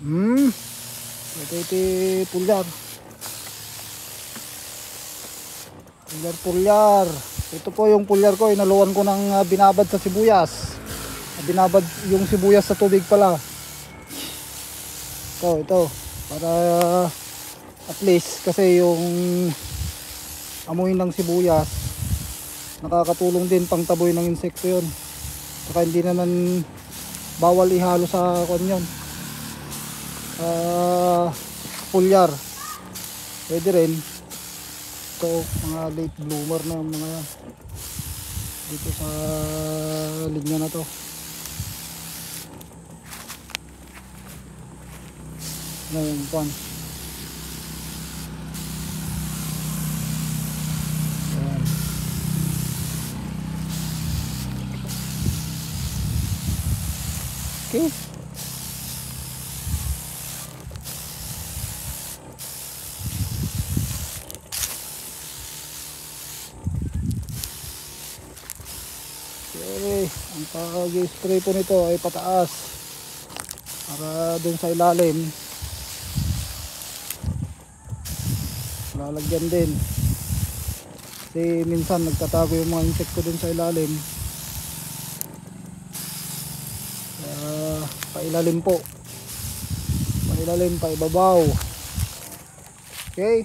Ito pulyar. Pulyar. Ito po yung pulyar ko, inaluan ko ng binabad sa sibuyas. Binabad yung sibuyas sa tubig pala. Ito para at least kasi yung amoy ng sibuyas nakakatulong din pang taboy ng insekto yun. Saka hindi naman bawal ihalo sa kanyon. Pulyar pwede rin. Ito mga late bloomer na mga yan dito sa linya na to. Ngayon pan okay. Okay, ang pag-spray po nito ay pataas para dun sa ilalim lalagyan din kasi minsan nagtatago yung mga insekto dun sa ilalim. Pailalim po, pailalim, paibabaw. Okay.